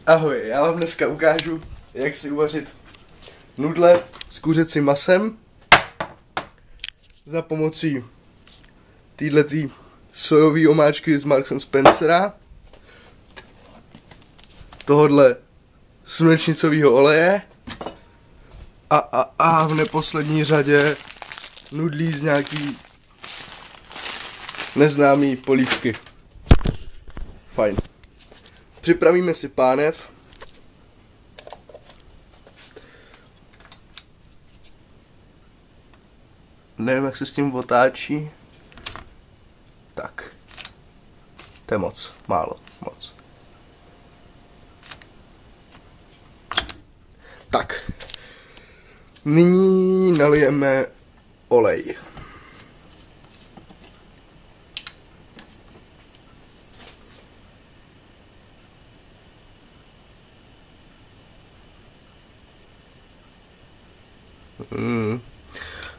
Ahoj, já vám dneska ukážu, jak si uvařit nudle s kuřecím masem za pomocí téhletý sojové omáčky z Marks & Spencera, tohodle slunečnicového oleje a v neposlední řadě nudlí z nějaký neznámý polívky. Fajn. Připravíme si pánev. Nevím, jak se s tím otáčí. Tak. To je moc. Málo. Moc. Tak. Nyní nalijeme olej.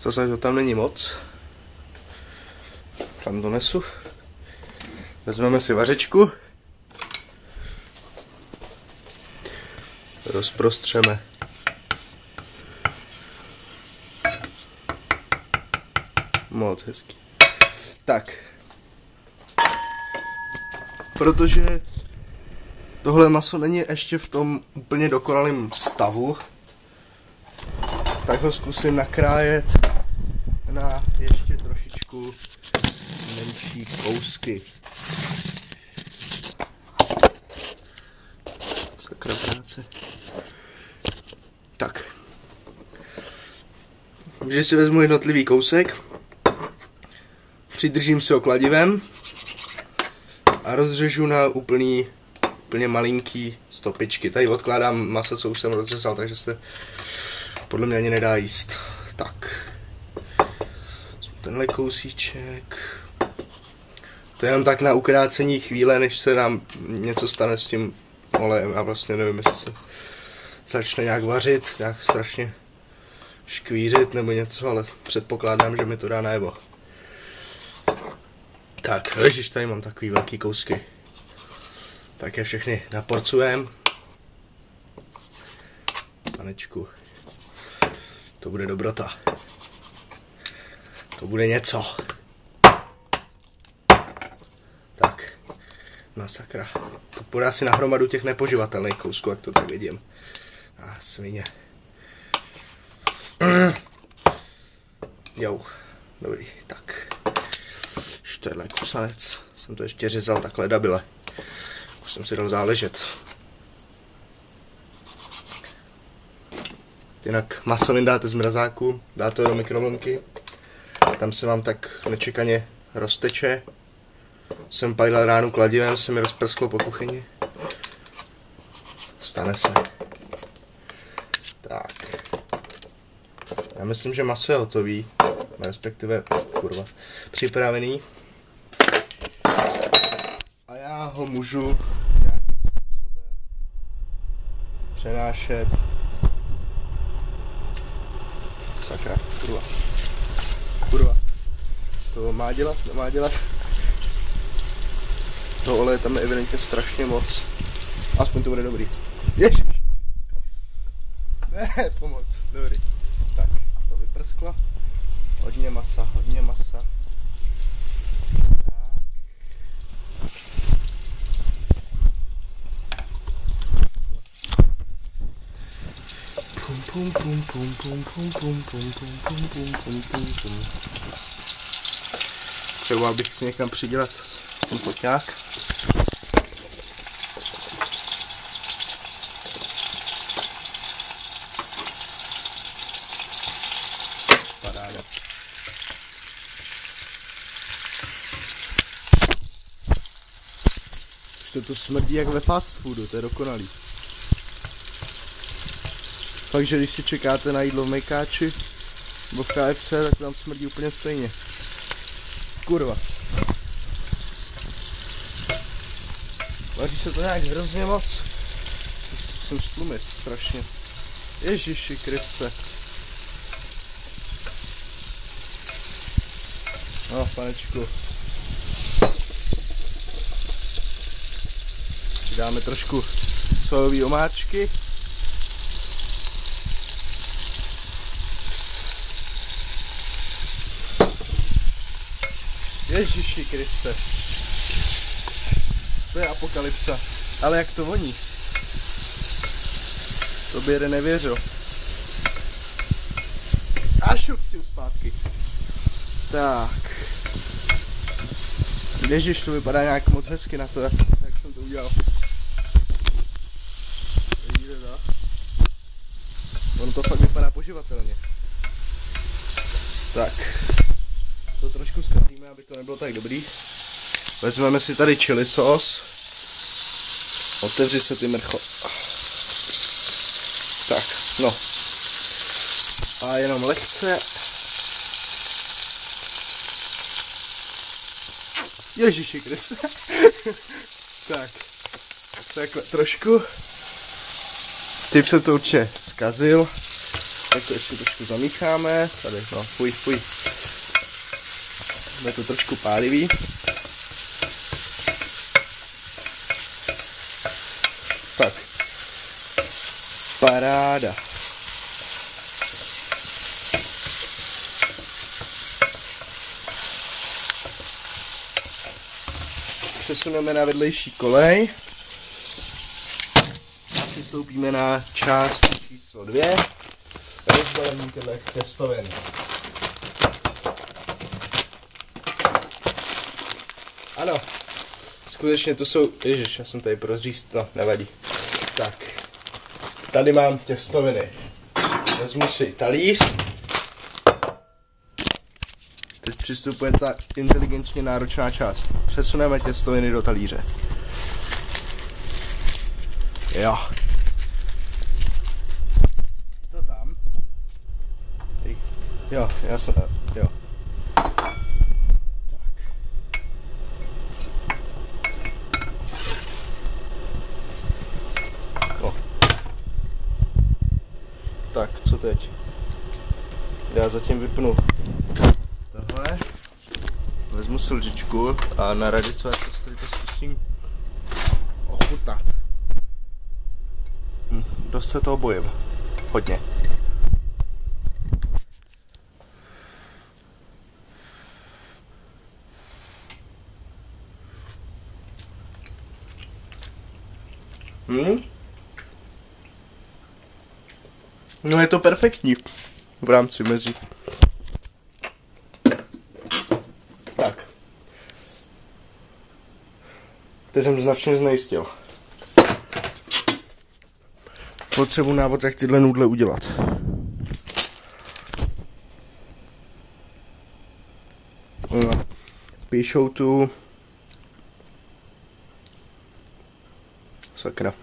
Zase to tam není moc. Tam to nesu. Vezmeme si vařečku. Rozprostřeme. Moc hezký. Tak. Protože tohle maso není ještě v tom úplně dokonalém stavu, tak ho zkusím nakrájet na ještě trošičku menší kousky. Sakra práce. Tak. Takže si vezmu jednotlivý kousek, přidržím si ho kladivem a rozřežu na úplně malinký stopičky. Tady odkládám maso, co už jsem rozřezal, takže se podle mě ani nedá jíst. Tak. Tenhle kousíček. To je jenom tak na ukrácení chvíle, než se nám něco stane s tím olejem. Já vlastně nevím, jestli se začne nějak vařit, nějak strašně škvířit nebo něco, ale předpokládám, že mi to dá najevo. Tak, ježiš, tady mám takový velký kousky. Tak je všechny naporcujem. Panečku. To bude dobrota. To bude něco. Tak. No sakra. To podá si na hromadu těch nepoživatelných kousků, jak to tak vidím. A svině. Jo. Dobrý. Tak. Tohle kusanec. Jsem to ještě řezal takhle dabile. Už jsem si dal záležet. Jinak maso vydáte z mrazáku, dáte ho do mikrovlnky, tam se vám tak nečekaně rozteče. Jsem pajlal ránu kladivem, se mi rozprsklo po kuchyni. Stane se. Tak. Já myslím, že maso je hotový, respektive, kurva, připravený. A já ho můžu nějakým způsobem přenášet. Sakra, kurva. To má dělat, nemá dělat. To oleje tam je evidentně strašně moc. Aspoň to bude dobrý. Ježiš. Ne, pomoc, dobrý. Tak, to vyprsklo. Hodně masa, hodně masa. Třeba bych si někam přidělat ten potňák. Paráda. To smrdí jak ve fast foodu, to je dokonalý. Takže když si čekáte na jídlo v Mejkáči nebo v KFC, tak tam smrdí úplně stejně. Kurva. Vaří se to nějak hrozně moc. Musím stlumit strašně. Ježiši Kriste. No, panečku. Dáme trošku sojové omáčky. Ježiši Kriste. To je apokalypsa. Ale jak to voní? To by jeden nevěřil. A šup s tím zpátky. Tak. Ježiš, to vypadá nějak moc hezky na to, jak jsem to udělal. Ono to fakt vypadá poživatelně. Tak. To trošku zkazíme, aby to nebylo tak dobrý. Vezmeme si tady chili sos. Otevři se ty mrcho. Tak, no. A jenom lehce. Ježiši Kriste. Tak. Takhle trošku. Typ se to určitě zkazil. Tak to ještě trošku zamícháme. Tady, no, fuj. Je to trošku pálivý. Tak. Paráda. Přesuneme na vedlejší kolej. A přistoupíme na část číslo 2. Rozbalení těchto těstovin. Ano, skutečně to jsou, ježiš, já jsem tady prozříst, no, nevadí. Tak, tady mám těstoviny. Vezmu si talíř. Teď přistupuje ta inteligentně náročná část. Přesuneme těstoviny do talíře. Jo. To tam. Jo, já jsem, jo. Tak, co teď? Já zatím vypnu tohle. Vezmu si lžičku a na rady své cesty to zkusím ochutnat. Dost se toho bojím. Hodně. No je to perfektní v rámci mezí. Tak. Teď jsem značně znejistil. Potřebuji návod, jak tyhle nudle udělat. Píšou tu... Sakra.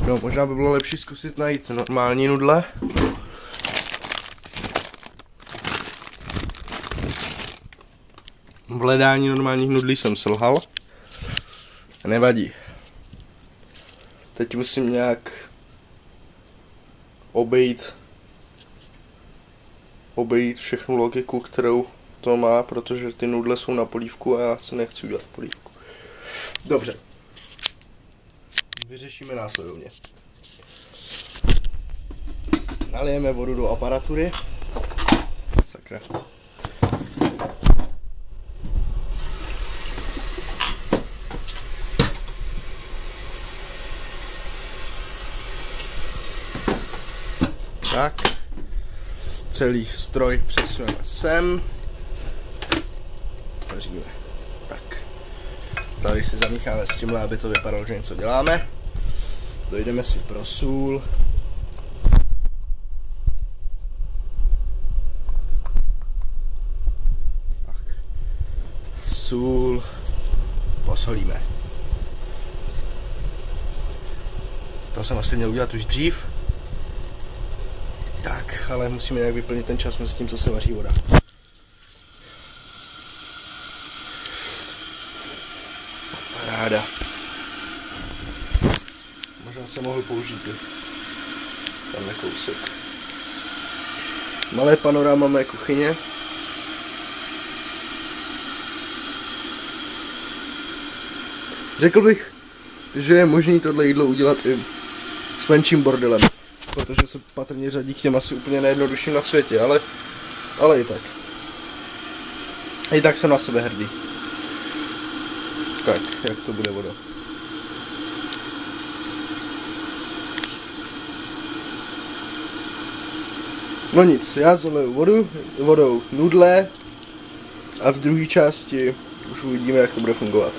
No, možná by bylo lepší zkusit najít normální nudle. V hledání normálních nudlí jsem selhal. Nevadí. Teď musím nějak obejít všechnu logiku, kterou to má, protože ty nudle jsou na polívku a já si nechci udělat polívku. Dobře. Vyřešíme následovně. Nalijeme vodu do aparatury. Sakra. Tak. Celý stroj přesuneme sem. Vaříme. Tak. Tady si zamícháme s tímhle, aby to vypadalo, že něco děláme. Dojdeme si pro sůl. Tak. Sůl. Posolíme. To jsem asi měl udělat už dřív. Tak, ale musíme nějak vyplnit ten čas mezi tím, co se vaří voda. Paráda. Možná se mohl použít tenhle kousek. Malé panoráma mé kuchyně. Řekl bych, že je možné tohle jídlo udělat i menším bordelem. Protože se patrně řadí k těm asi úplně nejjednodušším na světě, ale i tak. I tak jsem na sebe hrdý. Tak, jak to bude voda? No nic, já zaleju vodou nudle a v druhé části už uvidíme, jak to bude fungovat.